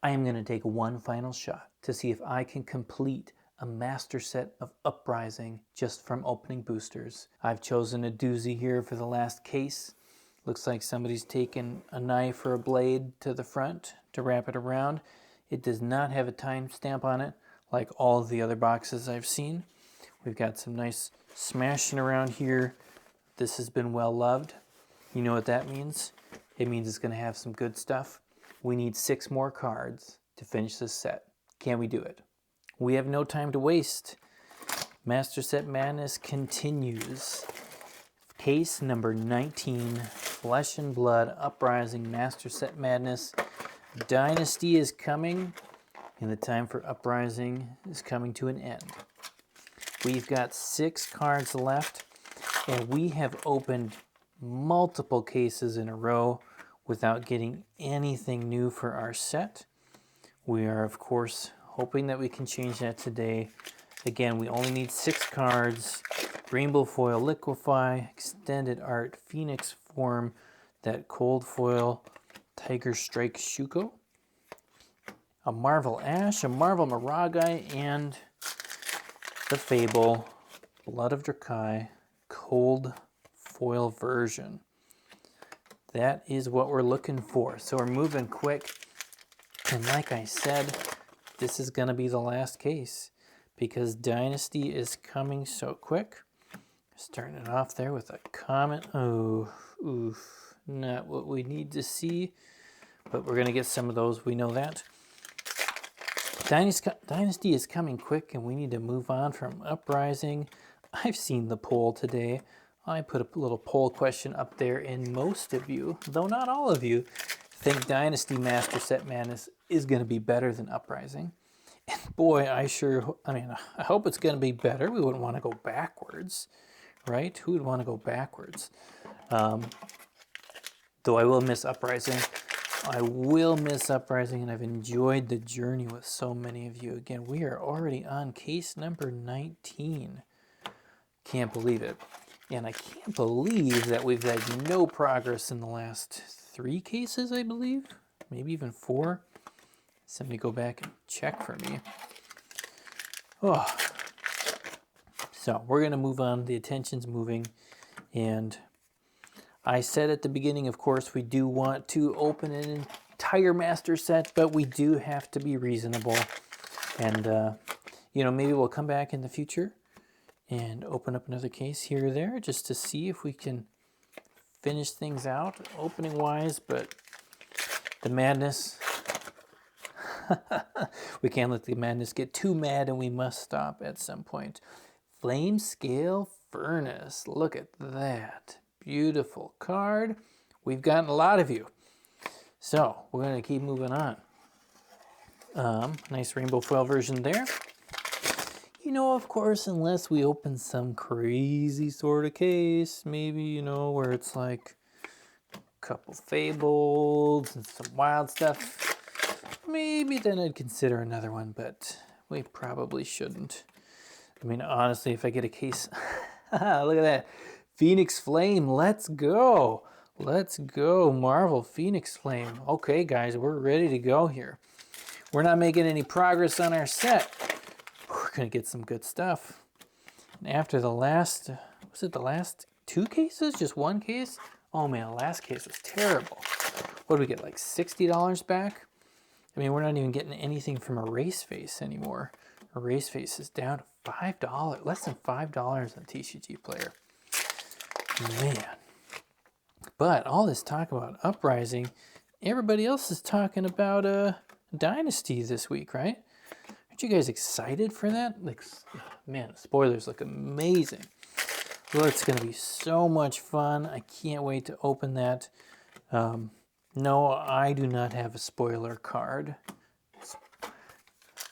I am going to take one final shot to see if I can complete a master set of Uprising just from opening boosters. I've chosen a doozy here for the last case. Looks like somebody's taken a knife or a blade to the front to wrap it around. It does not have a timestamp on it like all of the other boxes I've seen. We've got some nice smashing around here. This has been well loved. You know what that means? It means it's going to have some good stuff. We need 6 more cards to finish this set. Can we do it? We have no time to waste. Master Set Madness continues. Case number 19, Flesh and Blood Uprising Master Set Madness. Dynasty is coming, and the time for Uprising is coming to an end. We've got 6 cards left, and we have opened multiple cases in a row without getting anything new for our set. We are, of course, hoping that we can change that today. Again, we only need 6 cards. Rainbow Foil Liquefy, Extended Art Phoenix Form, that Cold Foil Tiger Strike Shuko, a Marvel Ash, a Marvel Miragai, and the Fable Blood of Drakai Cold Foil version. That is what we're looking for. So we're moving quick. And like I said, this is going to be the last case because Dynasty is coming so quick. Starting it off there with a comment. Oh, oof. Not what we need to see. But we're going to get some of those. We know that. Dynasty is coming quick and we need to move on from Uprising. I've seen the poll today. I put a little poll question up there, and most of you, though not all of you, think Dynasty Master Set Madness is going to be better than Uprising. And boy, I hope it's going to be better. We wouldn't want to go backwards, right? Who would want to go backwards? Though I will miss Uprising. I will miss Uprising, and I've enjoyed the journey with so many of you. Again, we are already on case number 19. Can't believe it. And I can't believe that we've had no progress in the last 3 cases, I believe. Maybe even 4. Somebody go back and check for me. Oh. So we're going to move on. The attention's moving. And I said at the beginning, of course, we do want to open an entire master set, but we do have to be reasonable. And, maybe we'll come back in the future and open up another case here or there just to see if we can finish things out opening wise, but the madness, we can't let the madness get too mad, and we must stop at some point. Flame Scale Furnace, look at that. Beautiful card. We've gotten a lot of you. So we're going to keep moving on. Nice rainbow foil version there. Of course, unless we open some crazy sort of case, maybe, where it's like a couple fables and some wild stuff, maybe then I'd consider another one, but we probably shouldn't. Honestly, if I get a case, look at that. Phoenix Flame, let's go. Let's go, Marvel Phoenix Flame. Okay, guys, we're ready to go here. We're not making any progress on our set. We're going to get some good stuff. And after the last, was it the last 2 cases? Just 1 case? Oh man, the last case was terrible. What did we get, like $60 back? We're not even getting anything from Erase Face anymore. Erase Face is down to $5, less than $5 on TCG Player. Man. But all this talk about Uprising, everybody else is talking about Dynasty this week, right? Aren't you guys excited for that? Man, spoilers look amazing. Well, it's going to be so much fun. I can't wait to open that. No, I do not have a spoiler card.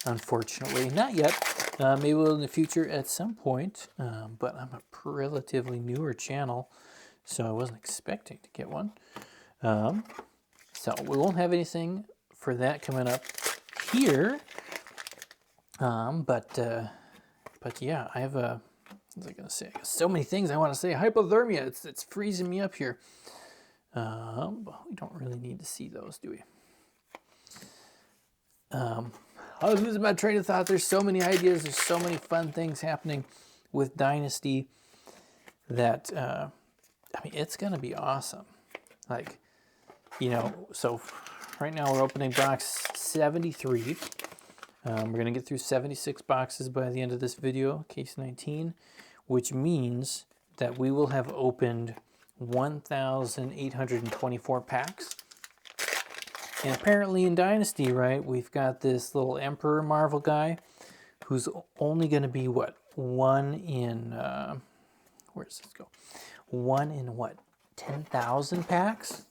Unfortunately, not yet. Maybe we'll in the future at some point. But I'm a relatively newer channel, so I wasn't expecting to get one. So we won't have anything for that coming up here. But yeah, I have what was I going to say? I got so many things I want to say. Hypothermia, it's freezing me up here. But we don't really need to see those, do we? I was losing my train of thought. There's so many ideas. There's so many fun things happening with Dynasty that, I mean, it's going to be awesome. Like, you know, so right now we're opening box 73. We're going to get through 76 boxes by the end of this video, case 19, which means that we will have opened 1,824 packs. And apparently in Dynasty, right, we've got this little Emperor Marvel guy who's only going to be, what, one in, where does this go? One in, what, 10,000 packs?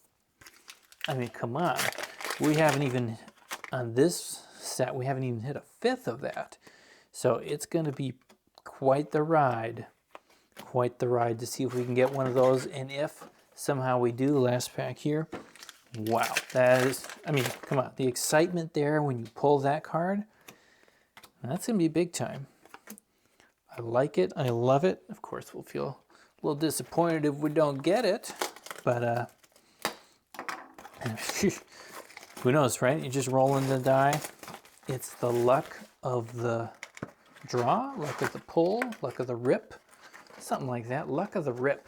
I mean, come on. We haven't even, on this set, we haven't even hit a fifth of that. So it's going to be quite the ride to see if we can get one of those. And if somehow we do, last pack here, wow, that is, I mean, come on, the excitement there when you pull that card, that's going to be big time. I like it. I love it. Of course, we'll feel a little disappointed if we don't get it, but who knows, right? You're just rolling the die. It's the luck of the draw, luck of the pull, luck of the rip, something like that. Luck of the rip.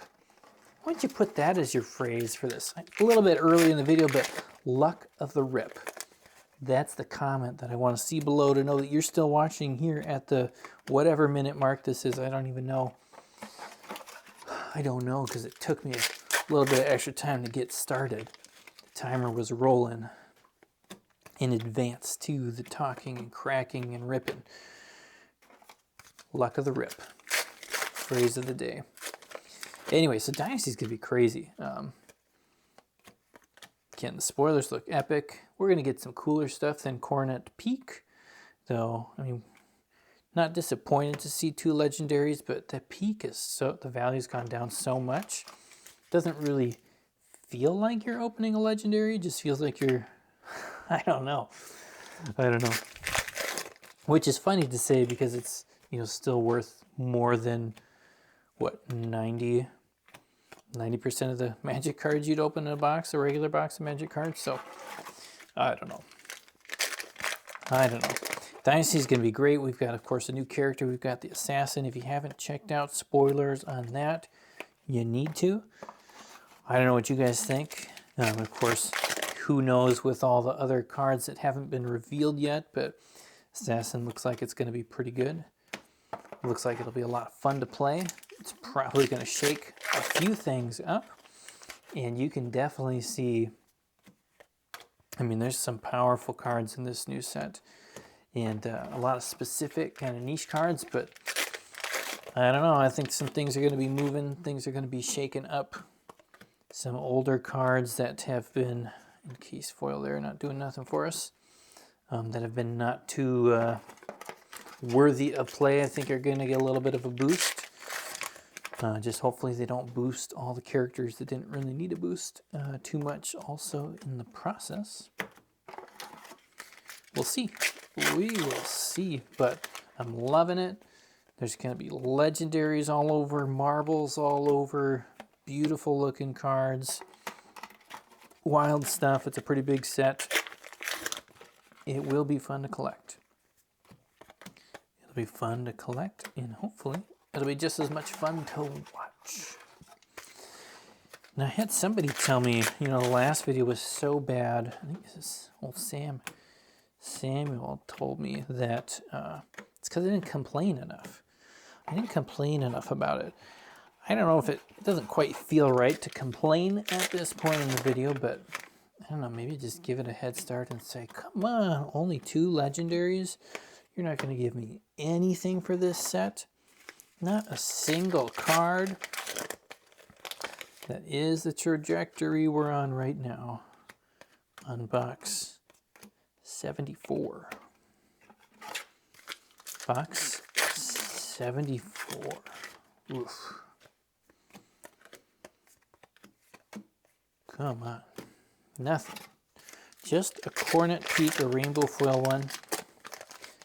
Why don't you put that as your phrase for this? A little bit early in the video, but luck of the rip. That's the comment that I want to see below to know that you're still watching here at the whatever minute mark this is. I don't even know. I don't know because it took me a little bit of extra time to get started. The timer was rolling in advance to the talking and cracking and ripping. Luck of the rip. Phrase of the day. Anyway, so Dynasty's going to be crazy. Again, the spoilers look epic. We're going to get some cooler stuff than Coronet Peak. Though, I mean, not disappointed to see 2 legendaries, but the Peak is so, the value's gone down so much. Doesn't really feel like you're opening a legendary. It just feels like you're, I don't know. Which is funny to say because it's, you know, still worth more than, what, 90% of the Magic cards you'd open in a box, a regular box of Magic cards. So, I don't know. Dynasty's going to be great. We've got, of course, a new character. We've got the Assassin. If you haven't checked out spoilers on that, you need to. I don't know what you guys think. Of course, who knows with all the other cards that haven't been revealed yet, but Assassin looks like it's going to be pretty good. Looks like it'll be a lot of fun to play. It's probably going to shake a few things up, and you can definitely see, I mean, there's some powerful cards in this new set, and a lot of specific kind of niche cards, but I don't know, I think some things are going to be moving, things are going to be shaken up. Some older cards that have been, in case foil there, not doing nothing for us, that have been not too worthy of play, I think are going to get a little bit of a boost. Just hopefully they don't boost all the characters that didn't really need a boost too much also in the process. We'll see. We will see, but I'm loving it. There's going to be legendaries all over, marbles all over, beautiful looking cards, wild stuff. It's a pretty big set. It will be fun to collect. It'll be fun to collect, and hopefully it'll be just as much fun to watch. Now, I had somebody tell me, you know, the last video was so bad. I think this is old Sam. Samuel told me that it's because I didn't complain enough. I didn't complain enough about it. I don't know if it doesn't quite feel right to complain at this point in the video, but I don't know, maybe just give it a head start and say, come on, only 2 legendaries? You're not going to give me anything for this set? Not a single card? That is the trajectory we're on right now on box 74. Box 74. Oof. Come on. Nothing. Just a Coronet Peak, a rainbow foil one.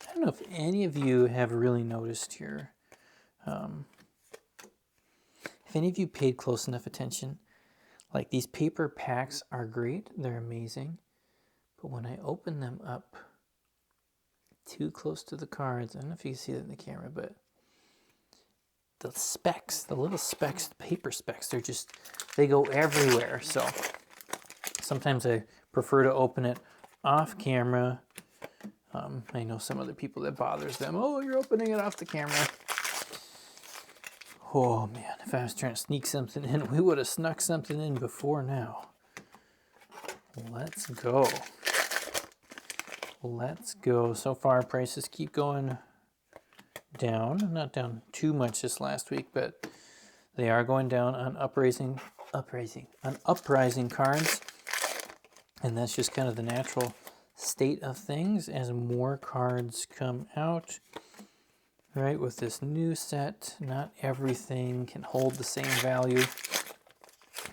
I don't know if any of you have really noticed here. If any of you paid close enough attention, like these paper packs are great. They're amazing. But when I open them up too close to the cards. I don't know if you can see that in the camera, but the specks, the little specks, paper specks, they go everywhere. So sometimes I prefer to open it off camera. I know some other people that bothers them. Oh, you're opening it off the camera. Oh man, if I was trying to sneak something in, we would have snuck something in before now. Let's go. Let's go. So far, prices keep going down. Not down too much this last week, but they are going down on uprising cards. And that's just kind of the natural state of things as more cards come out. Right, with this new set, not everything can hold the same value.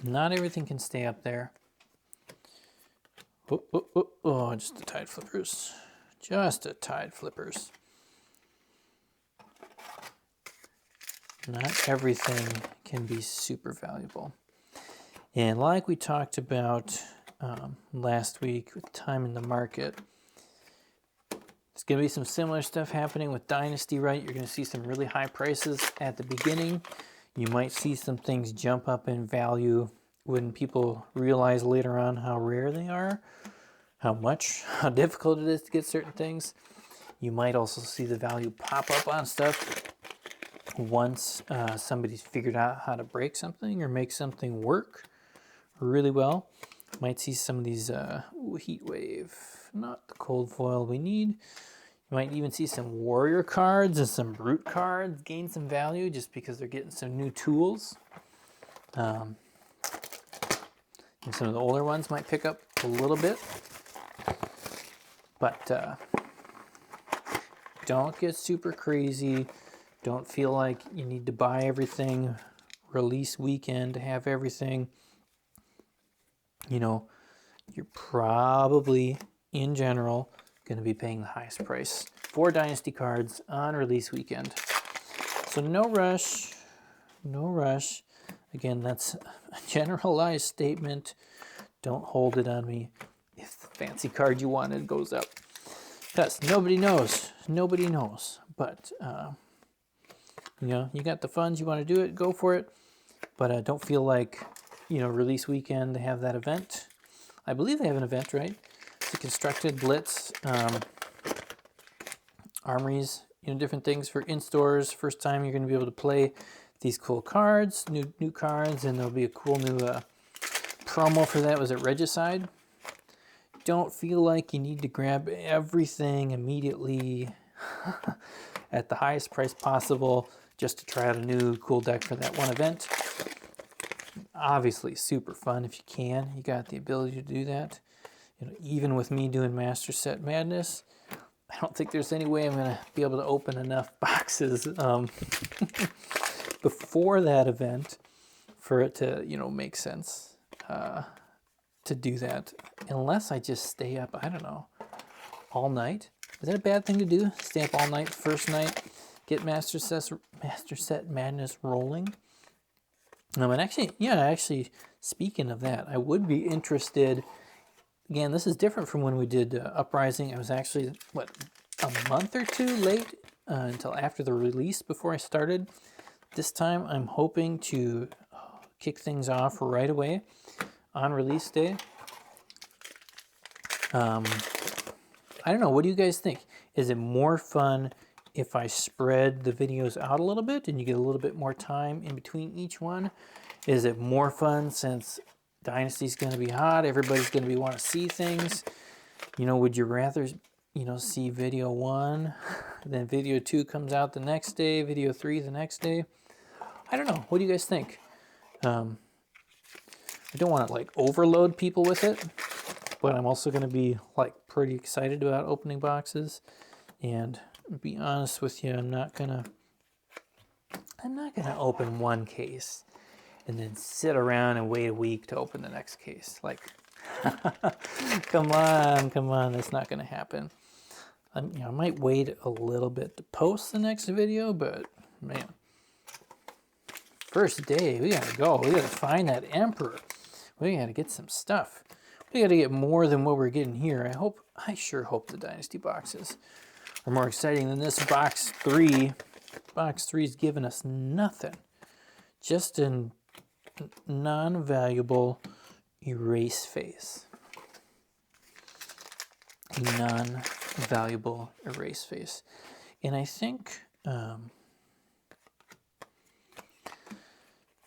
Not everything can stay up there. Oh, just the tide flippers. Just a tide flippers. Not everything can be super valuable. And like we talked about last week with time in the market, there's going to be some similar stuff happening with Dynasty, right? You're going to see some really high prices at the beginning. You might see some things jump up in value when people realize later on how rare they are, how difficult it is to get certain things. You might also see the value pop up on stuff once somebody's figured out how to break something or make something work really well. Might see some of these heat wave, not the cold foil we need. You might even see some warrior cards and some brute cards gain some value just because they're getting some new tools. And some of the older ones might pick up a little bit. But don't get super crazy. Don't feel like you need to buy everything release weekend to have everything. You know, you're probably, in general, going to be paying the highest price for Dynasty cards on release weekend. So no rush, no rush. Again, that's a generalized statement. Don't hold it on me if the fancy card you wanted goes up. Because nobody knows. Nobody knows. But, you know, you got the funds, you want to do it, go for it. But don't feel like, you know, release weekend, they have that event. I believe they have an event, right? It's a constructed blitz, armories, you know, different things for in-stores. First time you're going to be able to play these cool cards, new cards, and there'll be a cool new promo for that. Was it Regicide? Don't feel like you need to grab everything immediately at the highest price possible just to try out a new cool deck for that one event. Obviously super fun if you can. You got the ability to do that. You know, even with me doing Master Set Madness, I don't think there's any way I'm going to be able to open enough boxes before that event for it to, you know, make sense to do that. Unless I just stay up, I don't know, all night. Is that a bad thing to do? Stay up all night, first night, get Master Set Madness rolling? And actually, speaking of that, I would be interested. Again, this is different from when we did Uprising. I was actually, a month or two late until after the release before I started. This time, I'm hoping to kick things off right away on release day. I don't know. What do you guys think? Is it more fun if I spread the videos out a little bit and you get a little bit more time in between each one? Is it more fun since Dynasty's going to be hot? Everybody's going to want to see things. You know, would you rather, you know, see video 1, then video 2 comes out the next day, video 3 the next day? I don't know. What do you guys think? I don't want to like overload people with it, but I'm also going to be like pretty excited about opening boxes. And to be honest with you, I'm not gonna open one case and then sit around and wait a week to open the next case. Like, come on, that's not gonna happen. I might wait a little bit to post the next video, but man, first day, we gotta go. We gotta find that Emperor. We gotta get some stuff. We We got to get more than what we're getting here. I sure hope the Dynasty boxes are more exciting than this box 3. Box 3's giving us nothing. Just a non-valuable erase face. A non-valuable erase face. And I think,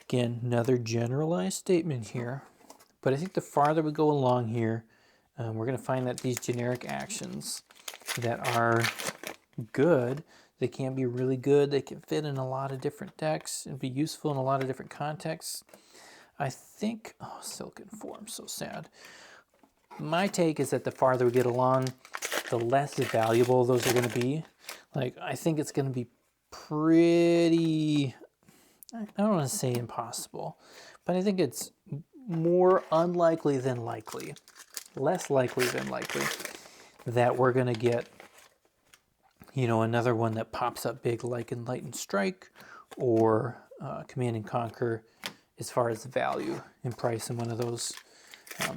again, another generalized statement here, but I think the farther we go along here, we're going to find that these generic actions that are good, they can be really good, they can fit in a lot of different decks and be useful in a lot of different contexts. I think, oh, Silken Form, so sad. My take is that the farther we get along, the less valuable those are going to be. Like, I think it's going to be pretty, I don't want to say impossible, but I think it's more unlikely than likely, less likely than likely, that we're going to get, you know, another one that pops up big like Enlightened Strike or Command and Conquer as far as value and price in one of those. I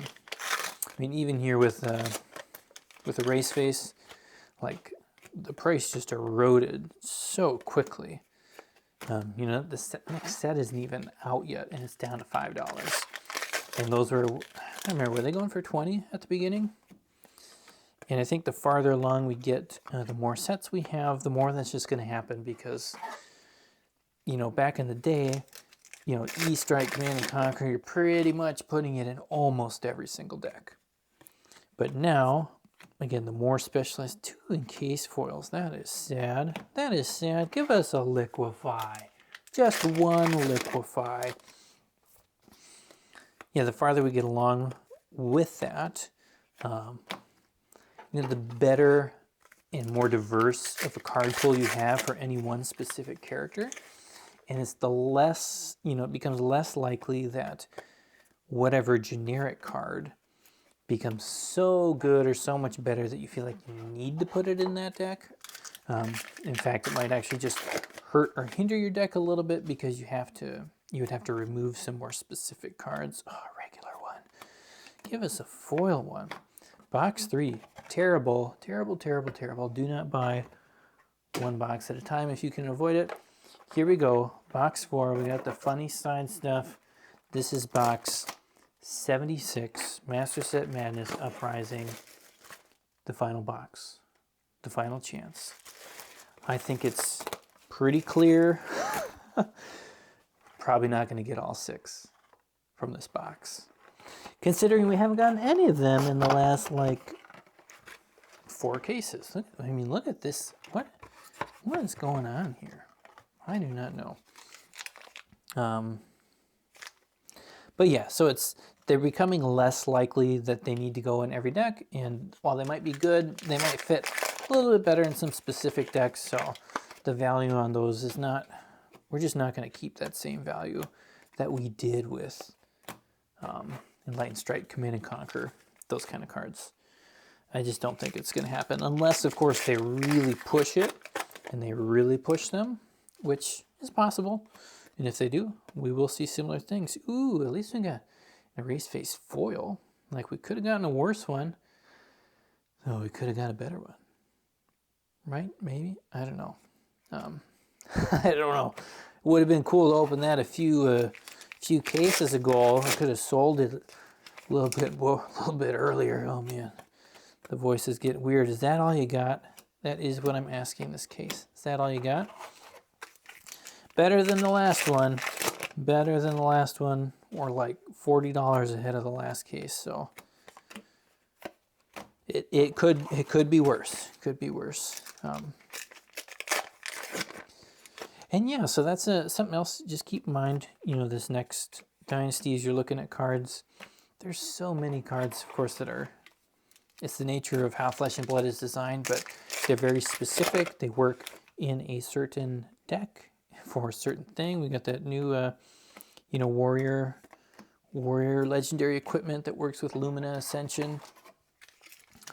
mean, even here with the Race Face, like, the price just eroded so quickly. You know, the next set isn't even out yet, and it's down to $5. And those were, I don't remember, were they going for 20 at the beginning? And I think the farther along we get, the more sets we have, the more that's just going to happen because, you know, back in the day, you know, E-Strike, Command and Conquer, you're pretty much putting it in almost every single deck. But now, again, the more specialized, 2 encased foils, that is sad. That is sad. Give us a Liquefy. Just one Liquefy. Yeah, the farther we get along with that, you know, the better and more diverse of a card pool you have for any one specific character. And it's the less, you know, it becomes less likely that whatever generic card becomes so good or so much better that you feel like you need to put it in that deck. In fact, it might actually just hurt or hinder your deck a little bit because you would have to remove some more specific cards. Oh, a regular one. Give us a foil one. Box 3, terrible, terrible, terrible, terrible. Do not buy one box at a time if you can avoid it. Here we go, box 4. We got the funny side stuff. This is box 76, Master Set Madness Uprising, the final box, the final chance. I think it's pretty clear. Probably not going to get all 6 from this box, considering we haven't gotten any of them in the last, like, 4 cases. Look at this. What is going on here? I do not know. But yeah, so they're becoming less likely that they need to go in every deck, and while they might be good, they might fit a little bit better in some specific decks, so the value on those is not, we're just not going to keep that same value that we did with Enlightened Strike, Command and Conquer, those kind of cards. I just don't think it's going to happen, unless, of course, they really push it, and they really push them, which is possible. And if they do, we will see similar things. Ooh, at least we got a Race Face foil. Like, we could have gotten a worse one. Oh, we could have got a better one. Right? Maybe? I don't know. I don't know. It would have been cool to open that a few cases ago. I could have sold it a little bit earlier. Oh, man. The voices get weird. Is that all you got? That is what I'm asking in this case. Is that all you got? Better than the last one. Better than the last one. Or like $40 ahead of the last case. So it could be worse. Could be worse. And yeah, so that's something else. Just keep in mind, you know, this next Dynasty, as you're looking at cards, there's so many cards, of course, that are, it's the nature of how Flesh and Blood is designed, but they're very specific. They work in a certain deck for a certain thing. We got that new, you know, warrior legendary equipment that works with Lumina Ascension.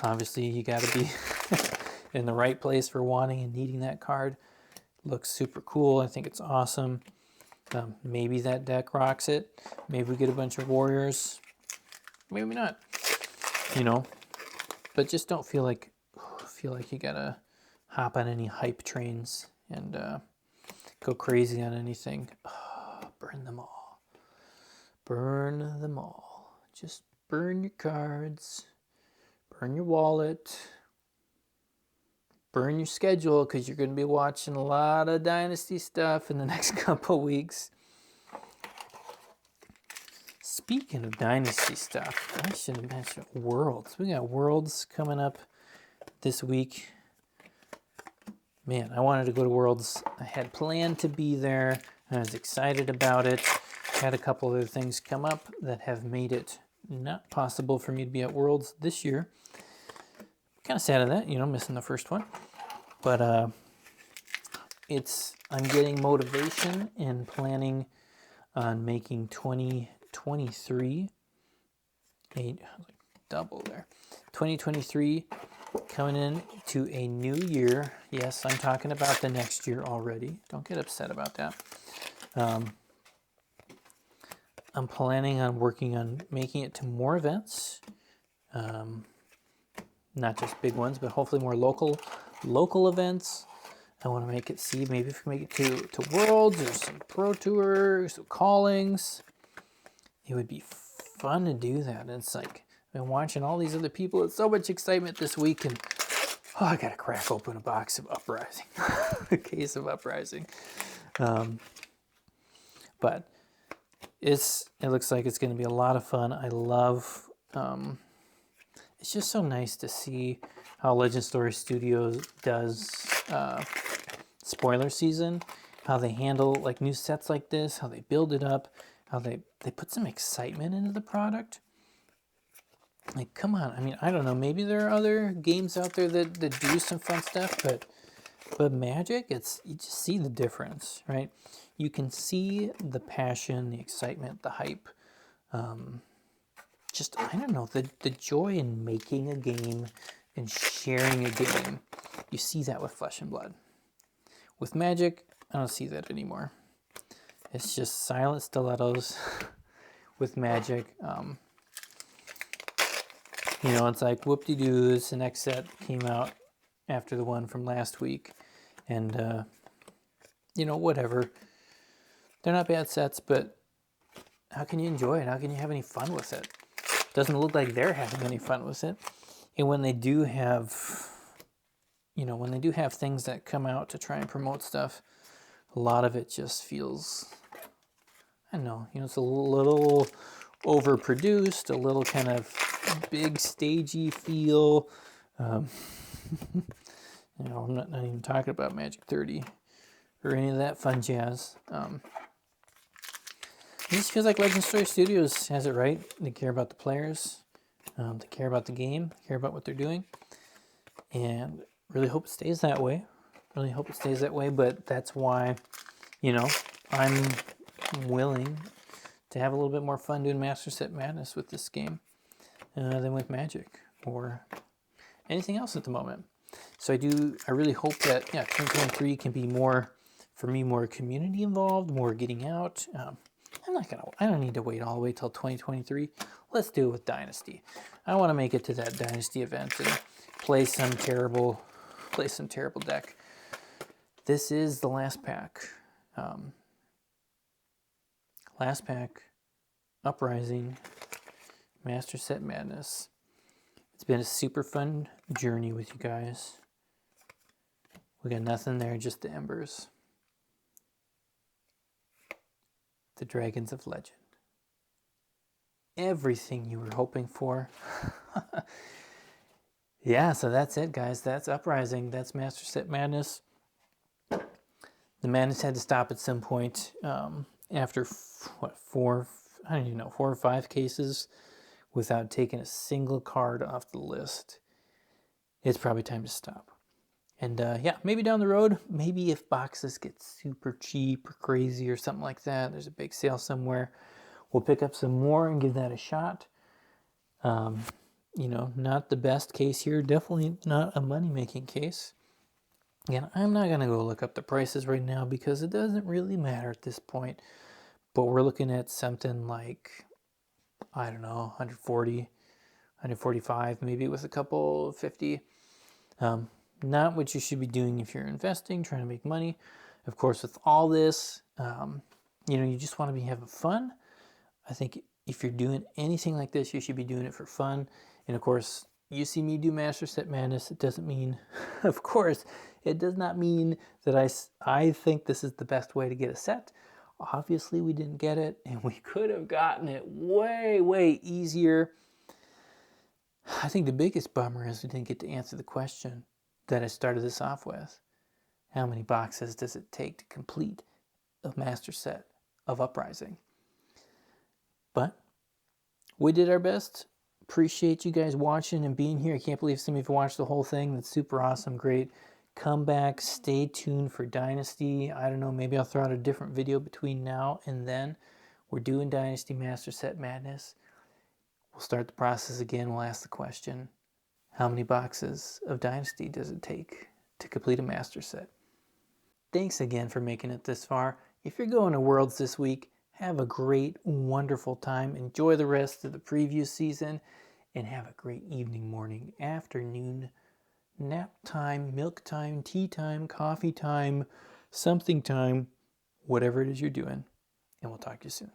Obviously, you got to be in the right place for wanting and needing that card. Looks super cool. I think it's awesome. Maybe that deck rocks it. Maybe we get a bunch of warriors. Maybe not. you know, but just don't feel like you gotta hop on any hype trains and go crazy on anything. Burn them all. Burn them all. Just burn your cards. Burn your wallet. Burn your schedule, because you're going to be watching a lot of Dynasty stuff in the next couple weeks. Speaking of Dynasty stuff, I should have mentioned Worlds. We got Worlds coming up this week. Man, I wanted to go to Worlds. I had planned to be there. I was excited about it. Had a couple other things come up that have made it not possible for me to be at Worlds this year. Kind of sad at that, you know, missing the first one. But I'm getting motivation and planning on making 2023 double there. 2023 coming in to a new year. Yes, I'm talking about the next year already. Don't get upset about that. I'm planning on working on making it to more events. Not just big ones, but hopefully more local events. I want to make it, maybe if we make it to Worlds or some Pro Tours, some callings. It would be fun to do that. And it's like, I've been watching all these other people. It's so much excitement this week, and I gotta crack open a box of Uprising, a case of Uprising. But it looks like it's going to be a lot of fun. I love. It's just so nice to see how Legend Story Studios does spoiler season, how they handle like new sets like this, how they build it up, how they put some excitement into the product. Like, come on. I mean, I don't know. Maybe there are other games out there that do some fun stuff, but Magic, you just see the difference, right? You can see the passion, the excitement, the hype. I don't know, the joy in making a game and sharing a game. You see that with Flesh and Blood. With Magic, I don't see that anymore. It's just silent stilettos with Magic. You know, it's like whoop-de-doo, the next set came out after the one from last week. And, you know, whatever. They're not bad sets, but how can you enjoy it? How can you have any fun with it? Doesn't look like they're having any fun with it. And when they do have, things that come out to try and promote stuff, a lot of it just feels, I don't know, it's a little overproduced, a little kind of big stagey feel. I'm not even talking about Magic 30 or any of that fun jazz. It just feels like Legend Story Studios has it right. They care about the players. They care about the game. Care about what they're doing. And really hope it stays that way. But that's why, I'm willing to have a little bit more fun doing Master Set Madness with this game than with Magic or anything else at the moment. So I really hope that, 2023 can be more, for me, more community involved, more getting out. I don't need to wait all the way till 2023. Let's do it with Dynasty. I want to make it to that Dynasty event and play some terrible deck. This is the last pack. Uprising, Master Set Madness. It's been a super fun journey with you guys. We got nothing there, just the embers. The Dragons of Legend. Everything you were hoping for. Yeah, so that's it, guys. That's Uprising. That's Master Set Madness. The madness had to stop at some point after, 4 or 5 cases without taking a single card off the list. It's probably time to stop. And maybe down the road, maybe if boxes get super cheap or crazy or something like that, there's a big sale somewhere, we'll pick up some more and give that a shot. Not the best case here, definitely not a money-making case. Again, I'm not going to go look up the prices right now because it doesn't really matter at this point. But we're looking at something like, I don't know, $140 145, maybe with a couple 50. Not what you should be doing if you're investing, trying to make money. Of course, with all this, you just want to be having fun. I think if you're doing anything like this, you should be doing it for fun. And of course, you see me do Master Set Madness. It doesn't mean, of course, it does not mean that I think this is the best way to get a set. Obviously, we didn't get it, and we could have gotten it way, way easier. I think the biggest bummer is we didn't get to answer the question that I started this off with. How many boxes does it take to complete a master set of Uprising? But we did our best. Appreciate you guys watching and being here. I can't believe some of you watched the whole thing. That's super awesome. Great. Come back. Stay tuned for Dynasty. I don't know. Maybe I'll throw out a different video between now and then. We're doing Dynasty Master Set Madness. We'll start the process again. We'll ask the question, how many boxes of Dynasty does it take to complete a master set? Thanks again for making it this far. If you're going to Worlds this week, have a great, wonderful time. Enjoy the rest of the preview season and have a great evening, morning, afternoon, nap time, milk time, tea time, coffee time, something time, whatever it is you're doing. And we'll talk to you soon.